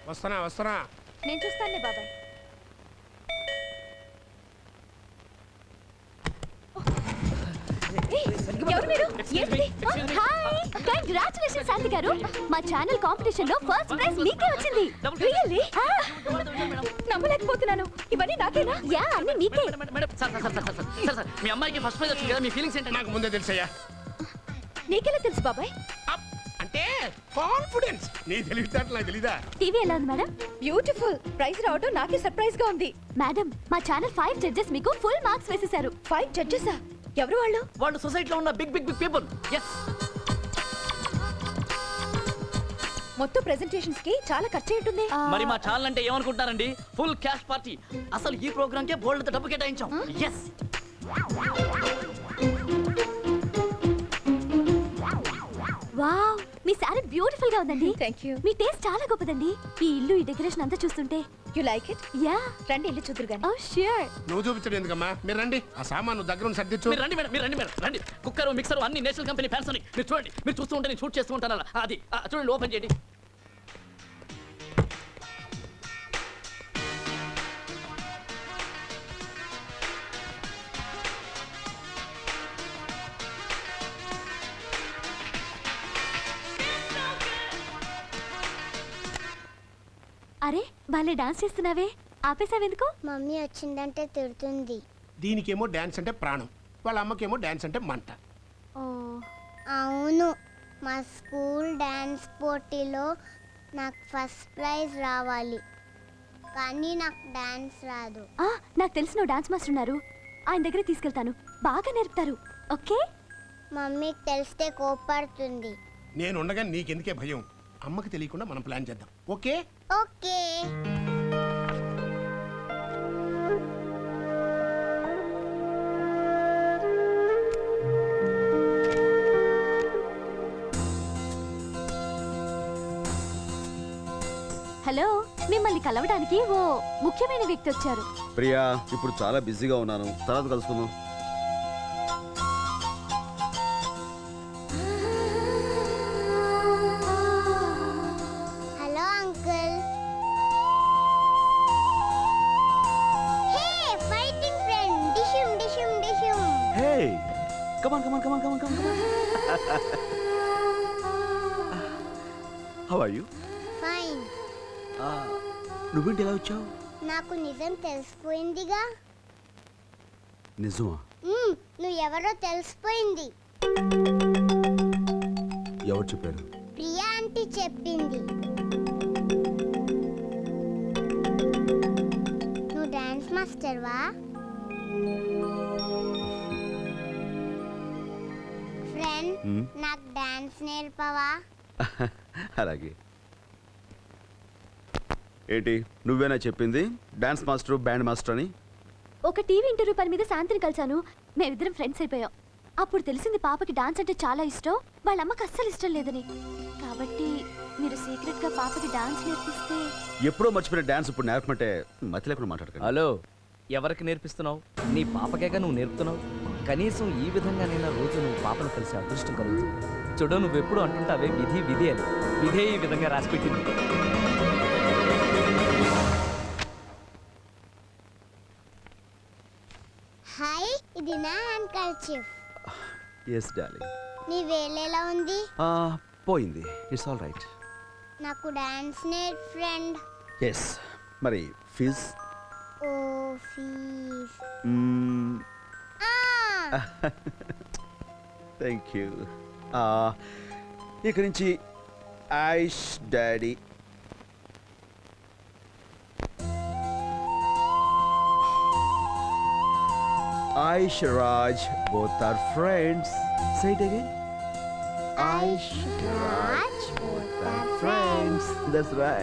వస్తున్నా వస్తున్నా. నేను చూస్తానులే బాబాయ్. ఎవరు మీరు? ఏంటిది? హాయ్, కంగ్రాచులేషన్స్ శాంతి గారు. మా ఛానల్ కాంపిటీషన్ లో ఫస్ట్ ప్రైజ్ మీకే వచ్చింది. రియల్లీ? నమ్మలేకపోతున్నాను. ఇవన్నీ నాకేనా? యా, అన్ని మీకే. మీ అమ్మాయికి ఫస్ట్ ప్రైజ్ వచ్చింది కదా, మీ ఫీలింగ్స్ ఏంటి? నాకు ముందే తెలుసయ్యా. నీకెలా తెలుసు బాబాయ్? అంటే కాన్ఫిడెన్స్. నీ తెలివితేటలు నాకు తెలీదా? టీవీ ఎలా ఉంది మేడం? బ్యూటిఫుల్. ప్రైజ్ రావడం నాకే సర్ప్రైజ్ గా ఉంది. మేడం, మా ఛానల్ 5 జడ్జెస్ మీకు ఫుల్ మార్క్స్ వేసేశారు. 5 జడ్జెసా? ఎవరు వాళ్ళు? వాళ్ళు సొసైటీలో ఉన్న big big big people. yes. మొత్తం ప్రెజెంటేషన్స్ కి చాలా ఖర్చు ఉంటుంది. మరి మా ఛానల్ అంటే ఏమనుకుంటారండి? Full cash party. అసలు ఈ ప్రోగ్రామ్ కే బోల్డ్ డబ్బు కేటాయించాం. yes. వావ్, మీ సారీ బ్యూటిఫుల్ గా ఉందండి. థాంక్యూ. మీ టేస్ట్ చాలా గొప్పదండి. ఈ ఇల్లు, ఈ డెకరేషన్ అంతా చూస్తుంటే. You like it? యా. రండి ఇల్లు చూద్దురు గాని. ఓ ష్యూర్. నువ్వు చూపించడం ఎందుకమ్మా? మీరు రండి. ఆ సామాను దగ్గర ఉన్న సర్దిచ్చు. మీరు రండి మేడం, మీరు రండి మేడం, రండి. కుక్కర్, మిక్సర్ అన్ని నేషనల్ కంపెనీ ఫ్యాన్స్ అని మీరు చూడండి. మీరు చూస్తూ ఉంటే నేను షూట్ చేస్తూ ఉంటాను అలా. అది చూడండి, ఓపెన్ చేయండి. అరే, వాళ్ళే డాన్స్ చేస్తున్నావే, ఆపేసావెందుకు? మమ్మీ వచ్చిందంటే తిడుతుంది. దీనికేమో డాన్స్ అంటే ప్రాణం, వాళ్ళ అమ్మకేమో డాన్స్ అంటే మంట. ఓ అవును, మా స్కూల్ డాన్స్ పోటీలో నాకు ఫస్ట్ ప్రైజ్ రావాలి, కానీ నాకు డాన్స్ రాదు. నాకు తెలిసిన డాన్స్ మాస్టర్ ఉన్నారు, ఆయన దగ్గర తీసుకెళ్తాను, బాగా నేర్పుతారు. ఓకే? మమ్మీకి తెలిస్తే కోపడుతుంది. నేను ఉండగా నీకెందుకే భయం? అమ్మకి తెలియకుండా మనం ప్లాన్ చేద్దాం. ఓకే? ఓకే. హలో, మిమ్మల్ని కలవడానికి ఓ ముఖ్యమైన వ్యక్తి వచ్చారు. ప్రియా, ఇప్పుడు చాలా బిజీగా ఉన్నాను, తర్వాత కలుసుకుందాం. Hello uncle. Hey fighting friend, డిషుమ్ డిషుమ్ డిషుమ్. Hey, come on come on come on come on come on. How are you? Fine. నువ్వేంటి ఎలా వచ్చావు? నాకు నిజం తెలిసిపోయిందిగా. నిజమా? నువ్వు ఎవరో తెలిసిపోయింది. ఎవరు చెప్పారు? ప్రియా ఆంటీ చెప్పింది. నువ్వు డాన్స్ మాస్టర్వా? ఫ్రెండ్, నాకు డాన్స్ నేర్పవా? అలాగే. ఏంటి నువ్వేనా చెప్పింది డాన్స్ మాస్టర్, బ్యాండ్ మాస్టర్ అని? ఒక టీవీ ఇంటర్వ్యూ పని మీద శాంతిని కలిశాను, మేమిద్దరం ఫ్రెండ్స్ అయిపోయాం. అప్పుడు తెలిసింది పాపకి డాన్స్ అంటే చాలా ఇష్టం, వాళ్ళ అమ్మకి అస్సలు ఇష్టం లేదని. కాబట్టి మీరు సీక్రెట్ గా పాపకి డాన్స్ నేర్పిస్తే. ఎప్పుడో మర్చిపోయిన డాన్స్ ఇప్పుడు నేర్పమంటే మతి లేకుండా మాట్లాడకండి. హలో, ఎవరికి నేర్పిస్తున్నావు? నీ పాపకేగా నువ్వు నేర్పుతున్నావు. కనీసం ఈ విధంగా నేను రోజు నువ్వు పాపను కలిసి అదృష్టం కలుగుతుంది. చూడు, నువ్వెప్పుడు అంటుంటావే విధి విధి అని, విధే ఈ విధంగా రాసిపెట్టింది. హాయ్, ఇది నా హ్యాండ్ కర్చీఫ్. Yes darling. నీ వేలేలా ఉంది? పోయింది. It's all right. నాకు డాన్స్ నేర్ ఫ్రెండ్. ఎస్. మరి fees? Oh fees. Thank you. ఇక నుంచి Aish daddy. Aish Raj, both are friends. Say it again. Aish Raj, both are friends. That's right.